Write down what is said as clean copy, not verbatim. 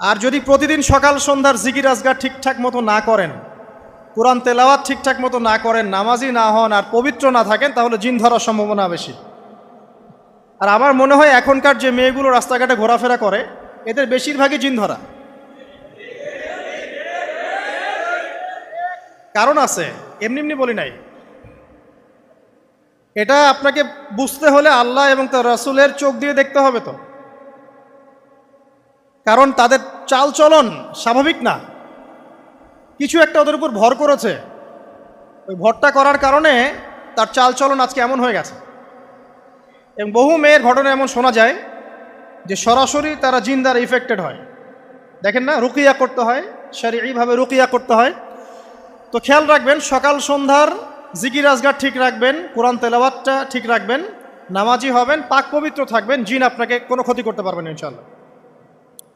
আর যদি প্রতিদিন সকাল সন্ধ্যার জিকির আজগার ঠিকঠাক মতো না করেন, কোরআন তেলাওয়াত ঠিকঠাক মতো না করেন, নামাজি না হন আর পবিত্র না থাকেন, তাহলে জিন ধরার সম্ভাবনা বেশি। আর আমার মনে হয় এখনকার যে মেয়েগুলো রাস্তাঘাটে ঘোরাফেরা করে, এদের বেশিরভাগই জিন ধরা। কারণ আছে, এমনি এমনি বলি নাই। এটা আপনাকে বুঝতে হলে আল্লাহ এবং তার রাসূলের চোখ দিয়ে দেখতে হবে তো। কারণ তাদের চালচলন স্বাভাবিক না, কিছু একটা ওদের উপর ভর করেছে। ওই ভরটা করার কারণে তার চালচলন আজকে এমন হয়ে গেছে। এবং বহু মেয়ের ঘটনা এমন শোনা যায় যে সরাসরি তারা জিন দ্বারা ইফেক্টেড হয়। দেখেন না, রুকিয়া করতে হয়, শরীয়ভাবে রুকিয়া করতে হয়। তো খেয়াল রাখবেন, সকাল সন্ধ্যার জিকির আজগার ঠিক রাখবেন, কোরআন তেলাওয়াতটা ঠিক রাখবেন, নামাজি হবেন, পাক পবিত্র থাকবেন, জিন আপনাকে কোনো ক্ষতি করতে পারবেন না ইনশাআল্লাহ।